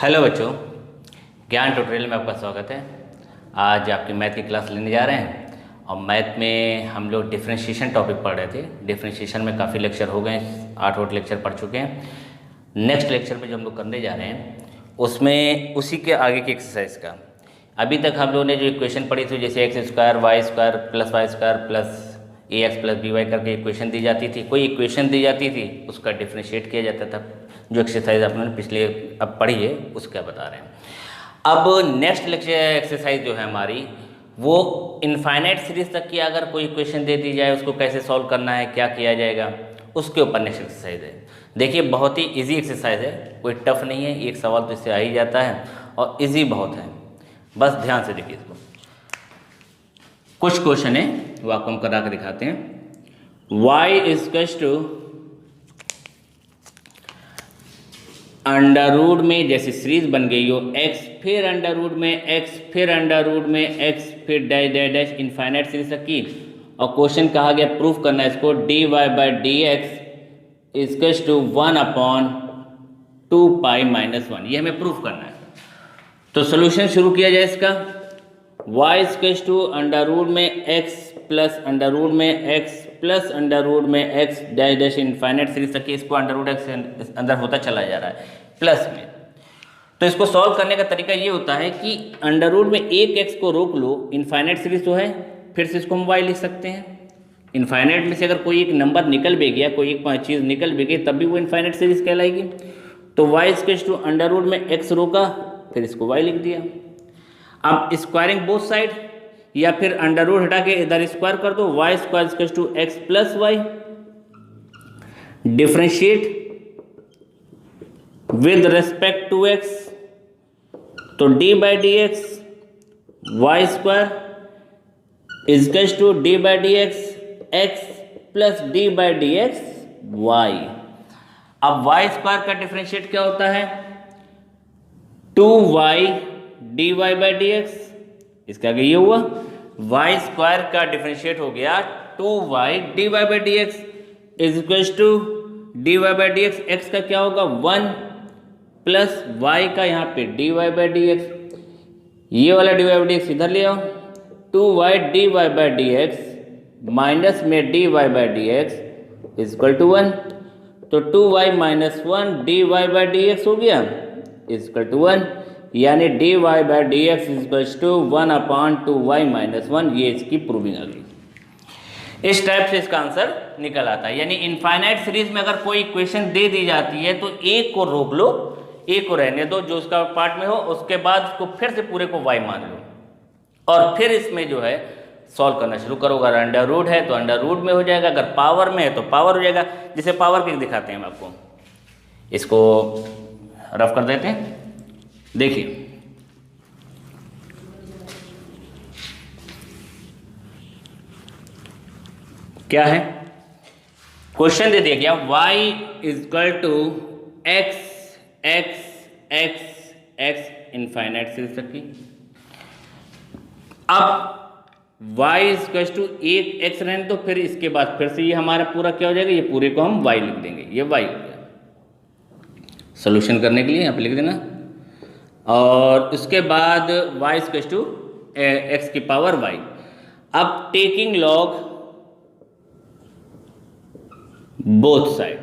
Hello बच्चों, ज्ञान tutorial में आपका स्वागत है। आज आपकी मैथ की क्लास लेने जा रहे हैं और मैथ में हम लोग डिफरेंशिएशन टॉपिक पढ़ रहे थे। डिफरेंशिएशन में काफ़ी लेक्चर हो गए, 8 लेक्चर पढ़ चुके हैं। नेक्स्ट लेक्चर में जो हम लोग करने जा रहे हैं उसमें उसी के आगे की एक्सरसाइज का, अभी तक हम लोगों ने जो इक्वेशन पढ़ी थी, जैसे x square y square plus y square plus a x plus b y करके इक्वेशन दी जाती थी। कोई इक्वेशन दी जाती थी, उसका डिफरेंशिएट किया जाता था। जो एक्सरसाइज आप लोगों ने पिछले अब पढ़ी है उसका बता रहे हैं। अब नेक्स्ट लेक्चर एक्सरसाइज जो है हमारी, वो इनफाइनाइट सीरीज तक की अगर कोई इक्वेशन दे दी जाए उसको कैसे सॉल्व करना है, क्या किया जाएगा, उसके ऊपर नेक्स्ट एक्सरसाइज है। देखिए, बहुत ही इजी एक्सरसाइज है, कोई टफ नहीं है। एक सवाल तो इससे आ ही जाता है और इजी बहुत है। बस ध्यान से देखिए इसको। कुछ क्वेश्चन है वो आपको हम करा के दिखाते हैं। y is to under root में, जैसे सीरीज बन गई हो, x फिर अंडर रूट में x फिर अंडर रूट में x फिर dash dash dash infinite series तक की। और क्वेश्चन कहा गया प्रूफ करना है इसको, dy by d x is to 1/2π-1, ये हमें प्रूफ करना है। तो सोल्यूशन शुरू किया जाए इसका। y is to under root में x प्लस अंडर रूट में x प्लस अंडर रूट में x dash dash infinite series तक, इसको अंडर रूट x अंदर होता चला जा रहा है प्लस में। तो इसको सॉल्व करने का तरीका ये होता है कि अंडर रूट में एक x को रोक लो, इनफाइनाइट सीरीज तो है, फिर से इसको हम y लिख सकते हैं। इनफाइनाइट में से अगर कोई एक नंबर निकल भी गया, कोई एक चीज़ निकल भी गई, तब भी वो इनफाइनाइट सीरीज कहलाएगी। तो y is to under root में x रोका, फिर इसको y लिख दिया। अब स्क्वायरिंग बोथ साइड, या फिर अंडर रूट हटा के इधर स्क्वायर कर दो, y square is to x plus y. Differentiate with respect to x, तो d by d x y square is to d by d x x plus d by d x y. अब y square का differentiate क्या होता है? 2y dy by d x. इसका आगे ये हुआ, y स्क्वायर का डिफरेंशिएट हो गया 2y dy by d x is equal to dy by d x. X का क्या होगा? 1 प्लस y का यहाँ पे dy बाई डी एक्स। ये वाला dy बाई डी एक्स इधर ले आओ, 2y dy by d x minus में dy by d x is equal to 1। तो 2y minus 1 dy by d x हो गया इज इक्वल टू 1, यानी dy by d x is equal to 1/2y minus 1। ये इसकी proving आ गई। इस type से इसका आंसर निकल आता है। यानी इनफाइनाइट सीरीज में अगर कोई इक्वेशन दे दी जाती है तो एक को रोक लो, एक को रहने दो जो उसका पार्ट में हो, उसके बाद उसको फिर से पूरे को y मान लो और फिर इसमें जो है सॉल्व करना शुरू करो। अगर अंडर रूट है तो अंडर रूट में हो जाएगा, अगर पावर में है तो पावर हो जाएगा। जिसे पावर के दिखाते हैं हम आपको, इसको रफ कर देते हैं। देखिए, क्या है, क्वेश्चन दे दिया गया y is equal to x x x x infinite series तक की। अब y इज इक्वल टू एक x रहने तो फिर इसके बाद फिर से ये हमारा पूरा क्या हो जाएगा, ये पूरे को हम y लिख देंगे। ये y हो गया। सोल्यूशन करने के लिए यहाँ पे लिख देना। और उसके बाद y इज टू एक्स की पावर y। अब टेकिंग लॉग बोथ साइड,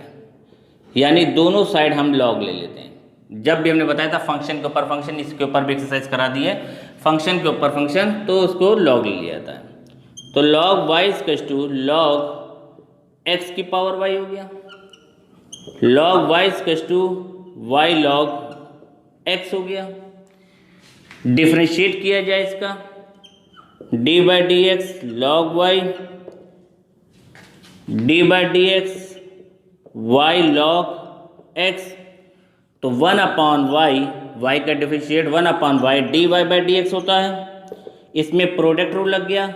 यानी दोनों साइड हम लॉग ले लेते हैं। जब भी हमने बताया था फंक्शन के ऊपर फंक्शन, इसके ऊपर भी एक्सरसाइज करा दी है, फंक्शन के ऊपर फंक्शन, तो उसको लॉग ले लिया जाता है। तो log y is to log x की पावर y हो गया, log y is to y log x हो गया। डिफरेंशिएट किया जाए इसका, d by d x log y d by d x y log x। तो 1/y, y का differentiate 1/y dy by d x होता है। इसमें प्रोडक्ट रूल लग गया,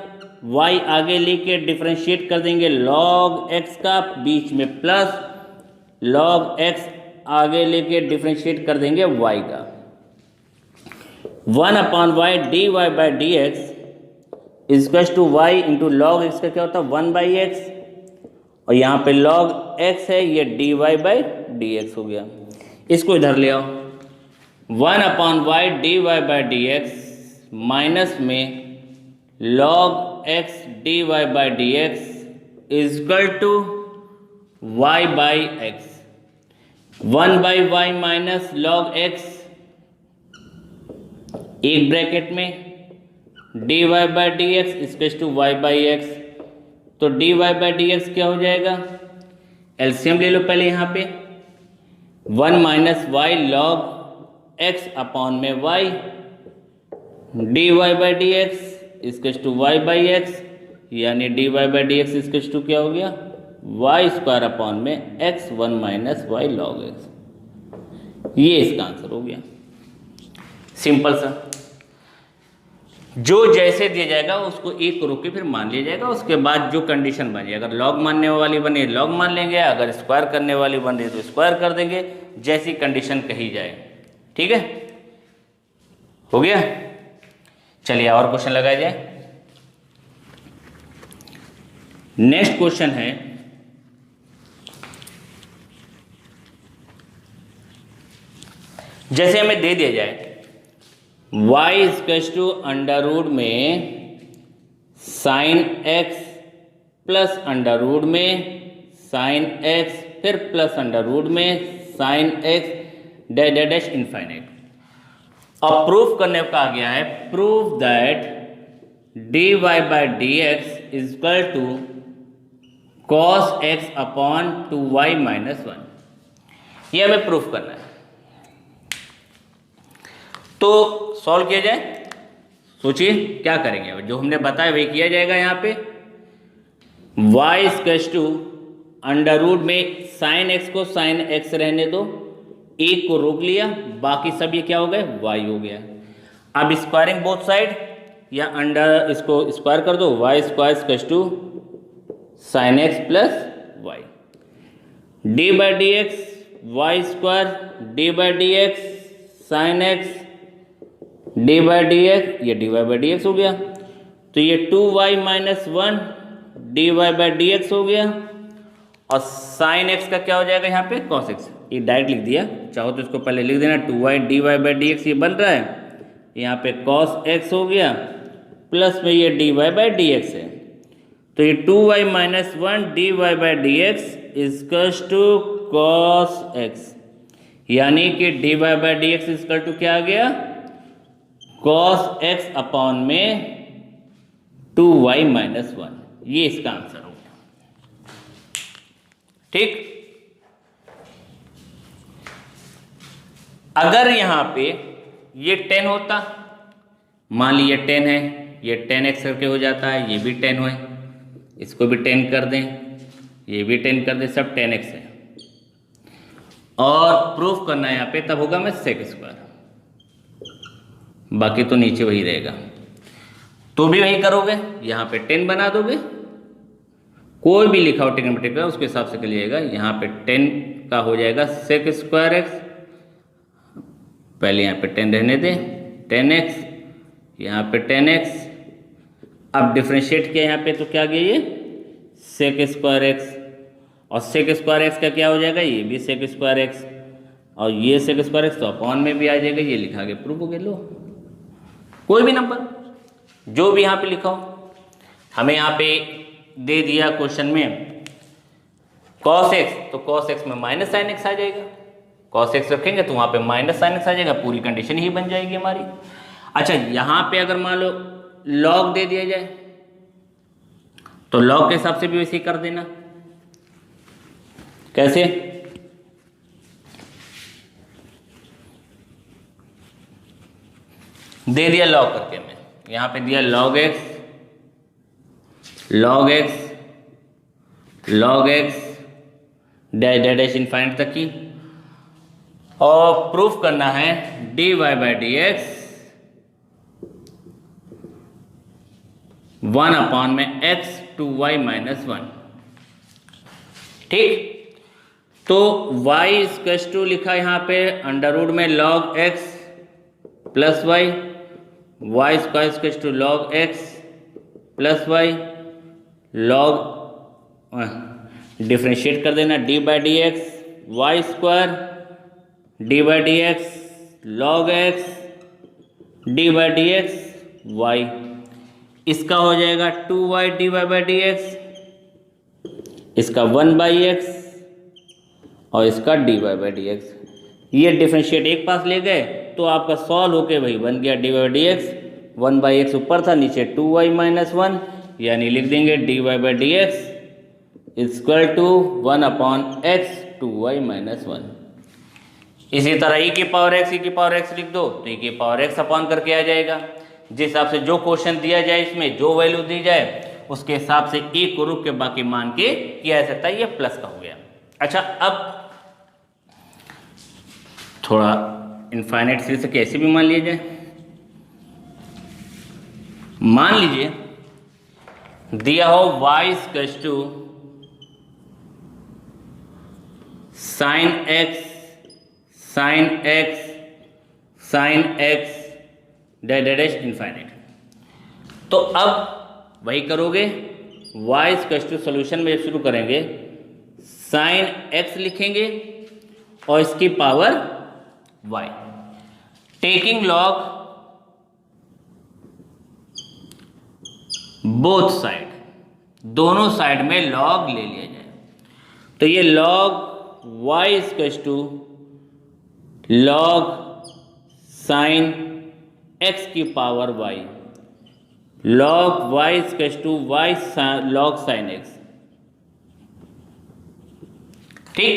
y आगे लेके डिफरेंशिएट कर देंगे log x का, बीच में प्लस log x आगे लेके डिफरेंशिएट कर देंगे y का। 1/y dy by d x is to y into log x का क्या होता है 1/x, और यहाँ पे log x है, ये dy बाई डी एक्स हो गया। इसको इधर ले आओ, 1/y dy/dx माइनस में log x dy/dx is equal to y/x। 1/y minus log x, एक ब्रैकेट में dy/dx इक्वल टू y/x। तो dy/dx क्या हो जाएगा, एलसीएम ले लो पहले यहाँ पे। 1 minus y log x upon में y dy/dx equal to y/x, यानी dy/dx इक्वल टू क्या हो गया, y² अपॉन में x 1 minus y log x। ये इसका आंसर हो गया, सिंपल सा। जो जैसे दिया जाएगा उसको एक को रोक के फिर मान लिया जाएगा, उसके बाद जो कंडीशन बने, अगर लॉग मानने वाली बने लॉग मान लेंगे, अगर स्क्वायर करने वाली बने तो स्क्वायर कर देंगे, जैसी कंडीशन कही जाए। ठीक है, हो गया। चलिए और क्वेश्चन लगाया जाए। नेक्स्ट क्वेश्चन है, जैसे हमें दे दिया जाए y equal to under root में sine x plus under root में साइन x फिर प्लस अंडर रूट में sine x dash dash dash infinite. अब प्रूफ करने को कहा गया है, prove that dy/dx is equal to cos x upon 2y minus 1। ये हमें प्रूफ करना है। तो सॉल्व किया जाए, सोचिए क्या करेंगे। अब जो हमने बताया वही किया जाएगा। यहाँ पे y equal to under root में साइन x को साइन x रहने दो, एक को रोक लिया, बाकी सब ये क्या हो गए, y हो गया। अब स्क्वायरिंग बोथ साइड या अंडर इसको स्क्वायर कर दो, y square equal to sine x plus y dy/dx y square dy/dx sine x dy/dx, ये dy/dx हो गया। तो ये 2y माइनस 1 dy/dx हो गया, और साइन x का क्या हो जाएगा यहाँ पे, cos x। ये डायरेक्ट लिख दिया, चाहो तो इसको पहले लिख देना 2y dy/dx ये बन रहा है, यहाँ पे cos x हो गया, प्लस में ये dy/dx है। तो ये 2y minus 1 dy/dx equals to cos x, यानी कि dy/dx इक्वल टू क्या आ गया, cos x अपॉन में 2y माइनस 1। ये इसका आंसर हो गया। ठीक, अगर यहां पे ये 10 होता, मान लीजिए 10 है, ये 10x करके हो जाता है, ये भी 10 हो, इसको भी 10 कर दें, ये भी 10 कर दें, सब 10x है। और प्रूफ करना है यहाँ पे, तब होगा मैं सेक स्क्वायर, बाकी तो नीचे वही रहेगा। तो भी वही करोगे, यहाँ पे 10 बना दोगे, कोई भी लिखा हो ट्रिग्नोमेट्रिक का उसके हिसाब से कर लीजिएगा। यहाँ पे 10 का हो जाएगा सेक स्क्वायर x, पहले यहाँ पे 10 रहने दें, 10x, यहाँ पे 10x। अब डिफ्रेंशिएट किया यहाँ पे तो क्या गया, ये सेक स्क्वायर x, और सेक स्क्वायर x का क्या हो जाएगा, ये भी सेक स्क्वायर x, और ये सेक स्क्वायर x तो अपॉन में भी आ जाएगा, ये लिखा गया, प्रूफ हो गया। लो कोई भी नंबर जो भी यहाँ पे लिखा हो, हमें यहाँ पे दे दिया क्वेश्चन में cos x, तो cos x में माइनस साइन x आ जाएगा, cos x रखेंगे तो वहाँ पे माइनस साइन x आ जाएगा, पूरी कंडीशन ही बन जाएगी हमारी। अच्छा, यहाँ पे अगर मान लो log दे दिया जाए तो log के हिसाब से भी वैसे ही कर देना। कैसे, दे दिया log करके, मैं यहाँ पे दिया log x dash dash dash infinite तक की, और प्रूफ करना है dy/dx 1 अपॉन में x 2y माइनस 1। ठीक, तो y इक्वल टू लिखा यहाँ पे अंडर रूट में log x plus y, y square equal to log x plus y, log differentiate कर देना dy/dx y square dy/dx log x d by d x y, इसका हो जाएगा 2y d y by d x, इसका 1/x और इसका dy by d x. ये differentiate एक पास ले गए तो आपका सॉल्व होके भाई बन गया dy by d x, 1/x ऊपर था, नीचे 2y माइनस 1, यानी लिख देंगे dy by d x equal to 1/x 2y minus 1। इसी तरह e की पावर x लिख दो तो e की पावर x अपॉन करके आ जाएगा। जिस हिसाब से जो क्वेश्चन दिया जाए इसमें जो वैल्यू दी जाए उसके हिसाब से e को रुक के बाकी मान के किया जा सकता है। ये प्लस का हो गया। अच्छा, अब थोड़ा इनफाइनाइट सीरीज से कैसे भी मान लिया जाए। मान लीजिए दिया हो y equals to sine x dash infinite, तो अब वही करोगे y इक्वल्स टू सोल्यूशन में शुरू करेंगे साइन x लिखेंगे और इसकी power y, taking log both side, दोनों साइड में लॉग ले लिया जाए। तो ये log y equals to log sine x की power y, log y equals to y log sine x। ठीक,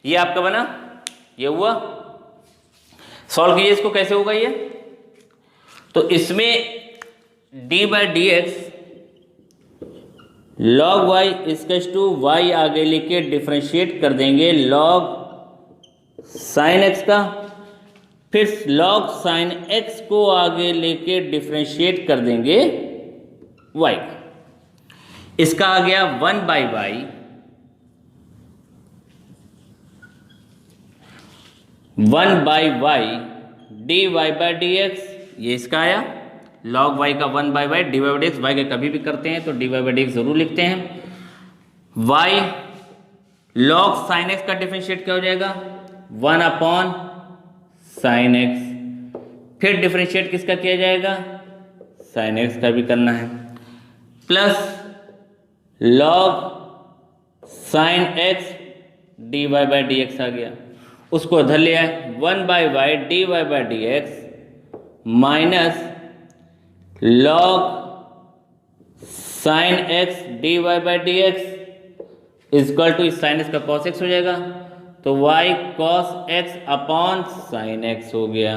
ये आपका बना, ये हुआ। सॉल्व कीजिए इसको, कैसे होगा ये। तो इसमें d by d x log y equals to y आगे लेके डिफ्रेंशिएट कर देंगे लॉग साइन x का, फिर लॉग साइन x को आगे लेके डिफ्रेंशिएट कर देंगे y का। इसका आ गया 1/y d y by d x, ये इसका आया लॉग y का 1/y d y by d x. Y का कभी भी करते हैं तो d y by d x जरूर लिखते हैं। y लॉग साइन x का डिफरेंशिएट क्या हो जाएगा 1 साइन x, फिर डिफरेंशिएट किसका किया जाएगा साइन x का भी करना है, plus log sine x d y by d x आ गया, उसको इधर ले आए 1/y d y by d x minus log sine x d y by d x is equal to sine x का कॉस x हो जाएगा, तो y cos x upon sine x हो गया।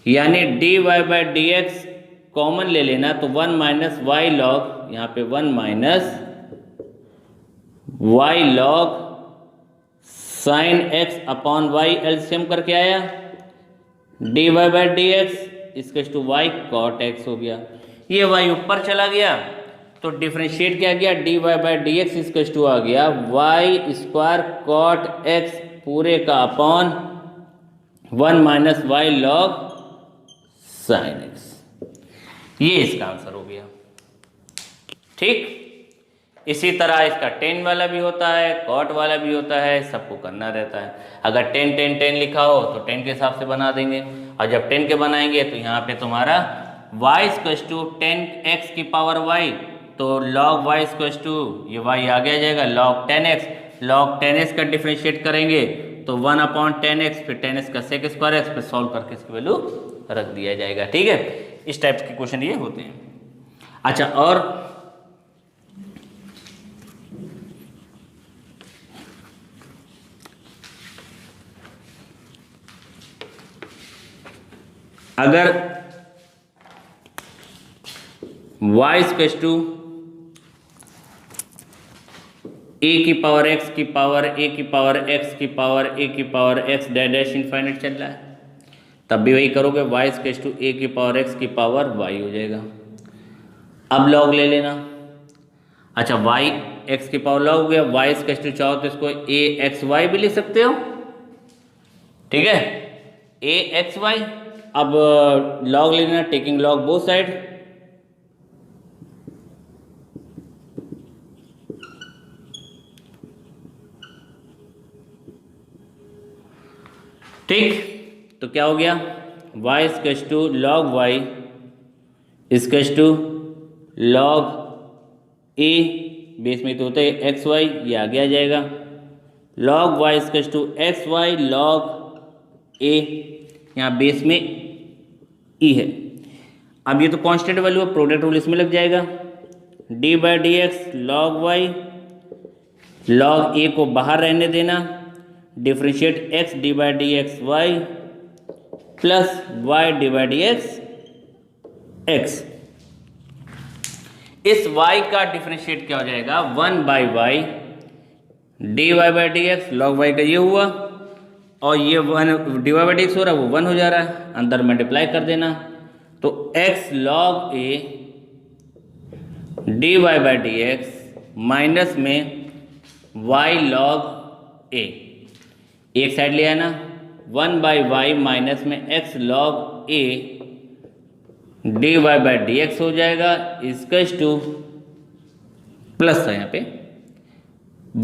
यानी d y by d x common ले लेना तो 1 माइनस वाई लॉग, यहाँ पे 1 minus y log sine x upon y LCM करके आया, d y by d x इसके टू वाई कॉट x हो गया। ये y ऊपर चला गया तो डिफरेंशिएट क्या गया d y by d x इसके टू आ गया वाई स्क्वायर कॉट x पूरे का upon 1 minus y log sine x। ये इसका आंसर हो गया। ठीक, इसी तरह इसका टेन वाला भी होता है, कॉट वाला भी होता है, सबको करना रहता है। अगर 10 10 10 लिखा हो तो 10 के हिसाब से बना देंगे, और जब 10 के बनाएंगे तो यहाँ पे तुम्हारा y इक्वल्स टू 10x की पावर y, तो log y इक्वल्स टू ये y आगे आ जाएगा log 10x, log 10x का डिफरेंशिएट करेंगे तो 1/10x, फिर 10x का सेक स्क्वायर x, फिर सॉल्व करके इसकी वैल्यू रख दिया जाएगा। ठीक है, इस टाइप के क्वेश्चन ये होते हैं। अच्छा, और अगर y इक्वल्स टू a की पावर x की पावर a की पावर x की पावर a की पावर x डैश इनफाइनाइट चल रहा है, तब भी वही करोगे y इक्वल्स टू a की पावर x की पावर y हो जाएगा। अब log ले लेना। अच्छा, y x की पावर log हो गया, y इक्वल्स टू चाहो तो इसको a x y भी लिख सकते हो। ठीक है, a x y। अब log ले लेना, टेकिंग log बोथ साइड, ठीक। तो क्या हो गया, y equals to log y equals to log a, base में तो होता है एक्स वाई, ये आगे आ जाएगा, log y equals to x y log a, यहाँ बेस में ई है। अब ये तो कांस्टेंट वैल्यू है, प्रोडक्ट रूल इसमें लग जाएगा, d by d x log y, log a को बाहर रहने देना, differentiate x d by d x y plus y d by d x x. इस y का डिफरेंशिएट क्या हो जाएगा, 1 by y d y by d x, log y का ये हुआ, और ये 1 d y by d x हो रहा है, वो 1 हो जा रहा है, अंदर मल्टीप्लाई कर देना, तो x log a d y by d x minus में y लॉग a, एक साइड ले आना, 1 बाई वाई माइनस में x log a d y by d x हो जाएगा, इक्वल्स टू प्लस है यहाँ पे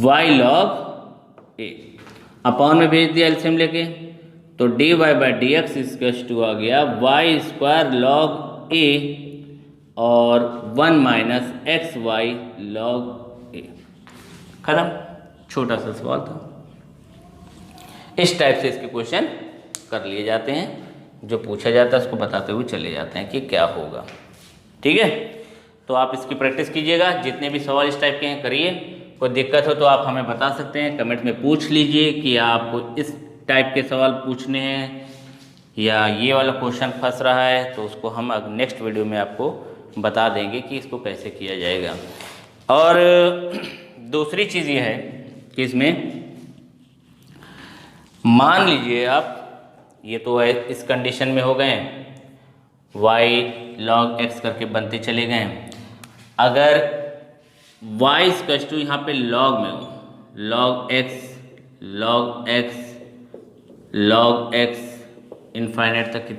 y लॉग a, अपॉन में भेज दिया एलसीएम लेके, तो d y by d x equals to आ गया वाई स्क्वायर लॉग a और 1 minus x y log a। खत्म, छोटा सा सवाल था। इस टाइप से इसके क्वेश्चन कर लिए जाते हैं, जो पूछा जाता है उसको बताते हुए चले जाते हैं कि क्या होगा। ठीक है, तो आप इसकी प्रैक्टिस कीजिएगा, जितने भी सवाल इस टाइप के हैं करिए, कोई दिक्कत हो तो आप हमें बता सकते हैं, कमेंट में पूछ लीजिए कि आपको इस टाइप के सवाल पूछने हैं या ये वाला क्वेश्चन फंस रहा है, तो उसको हम अब नेक्स्ट वीडियो में आपको बता देंगे कि इसको कैसे किया जाएगा। और दूसरी चीज़ ये है कि इसमें मान लीजिए आप, ये तो इस कंडीशन में हो गए, y log x करके बनते चले गए, अगर y इक्वल्स टू यहाँ पे log में हो, log x इनफाइनाइट तक की,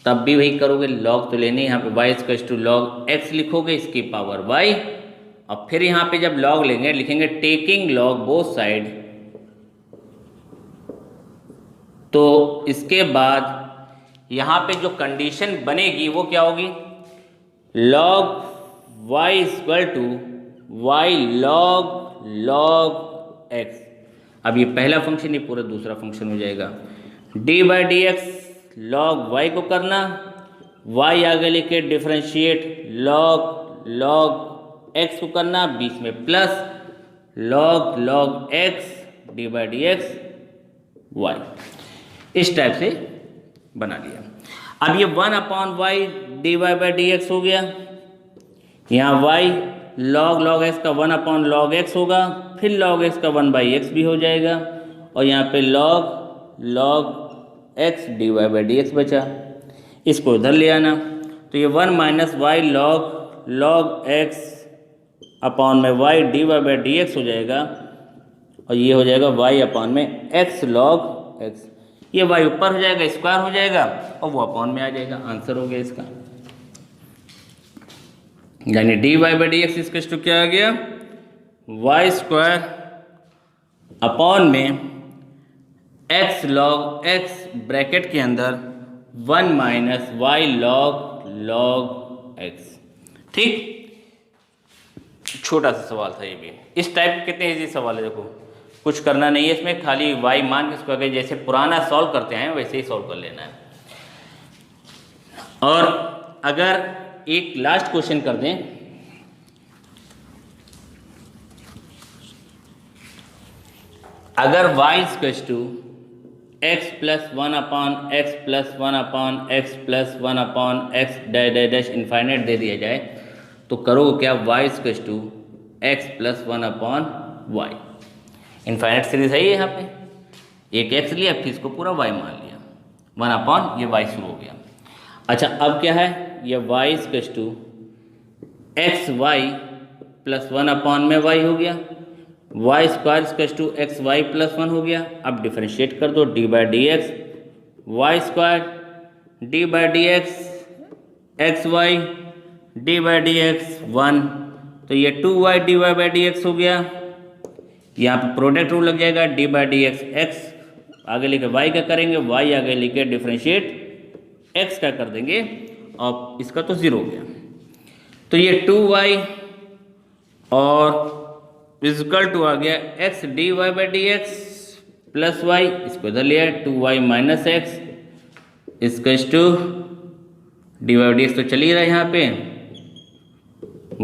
तब भी वही करोगे, log तो लेने, यहाँ पे y equals to log x लिखोगे, इसकी पावर y, और फिर यहाँ पे जब log लेंगे लिखेंगे टेकिंग log बोथ साइड, तो इसके बाद यहाँ पे जो कंडीशन बनेगी वो क्या होगी, log y equal to y log x। अब ये पहला फंक्शन, ये पूरा दूसरा फंक्शन हो जाएगा, d by d x log y को करना, y आगे लेके डिफ्रेंशिएट log x को करना, बीच में plus log x d by d x y, इस टाइप से बना लिया। अब ये 1 upon y d y by d x हो गया, यहाँ y log x का 1 अपॉन log x होगा, फिर log x का 1 बाई एक्स भी हो जाएगा, और यहाँ पे log x d y by d x बचा, इसको इधर ले आना, तो ये 1 minus y log x upon में y d y by d x हो जाएगा, और ये हो जाएगा y अपॉन में x log x, ये y ऊपर हो जाएगा, स्क्वायर हो जाएगा, और वो अपॉन में आ जाएगा, आंसर हो गया इसका। यानी d y by d x इसका टू क्या आ गया, वाई स्क्वायर अपॉन में x log x ब्रैकेट के अंदर 1 माइनस वाई log x। ठीक, छोटा सा सवाल था ये भी। इस टाइप कितने इजी सवाल है, देखो कुछ करना नहीं है इसमें, खाली y मान के इसको आगे जैसे पुराना सॉल्व करते हैं वैसे ही सॉल्व कर लेना है। और अगर एक लास्ट क्वेश्चन कर दें, अगर y equals to x plus 1 upon x plus 1 upon x plus 1 upon x dash infinite दे दिया जाए, तो करोगे क्या, y equals to x plus 1 upon y, infinite series है ये, यहाँ पे एक x लिया फिर इसको पूरा y मान लिया, 1 अपॉन ये y शुरू हो गया। अच्छा अब क्या है, ये y equals to x y plus 1 upon में y हो गया, y स्क्वायर equals to x y plus 1 हो गया। अब डिफरेंशिएट कर दो, d by d x y square d by d x x y d by d x 1, तो ये 2y d y by d x हो गया। यहाँ पे प्रोडक्ट रूल लग जाएगा, d by d x x आगे लेके y क्या करेंगे, y आगे लेके डिफरेंशिएट x क्या कर देंगे, और इसका तो 0 हो गया। तो ये 2y और इजकल टू आ गया x dy by d x plus y, इसको इधर लिया 2y minus x equals to d y d x तो चल ही रहा है यहाँ पे,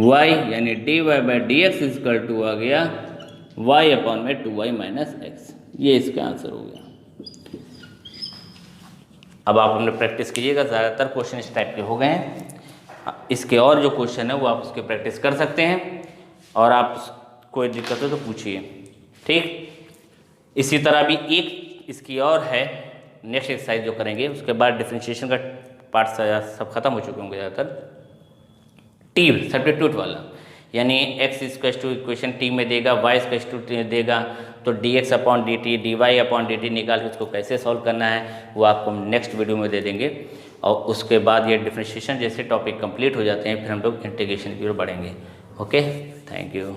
y यानी dy by d x is equal to आ गया y अपॉन में 2y माइनस एक्स। ये इसका आंसर हो गया। अब आप अपने प्रैक्टिस कीजिएगा, ज़्यादातर क्वेश्चन इस टाइप के हो गए हैं। इसके और जो क्वेश्चन है वो आप उसके प्रैक्टिस कर सकते हैं, और आप कोई दिक्कत हो तो पूछिए, ठीक। इसी तरह भी एक इसकी और है, नेक्स्ट एक्सरसाइज जो करेंगे उसके बाद डिफरेंशिएशन का पार्ट सब खत्म हो चुके होंगे ज़्यादातर। टी सब्स्टिट्यूट वाला, यानी x equals to equation t में देगा, y इक्वल्स टू देगा, तो dx upon d t, d y upon d t निकाल के उसको कैसे सॉल्व करना है वो आपको हम नेक्स्ट वीडियो में दे देंगे। और उसके बाद ये डिफरेंशिएशन जैसे टॉपिक कंप्लीट हो जाते हैं फिर हम लोग इंटीग्रेशन की ओर बढ़ेंगे। Okay, thank you.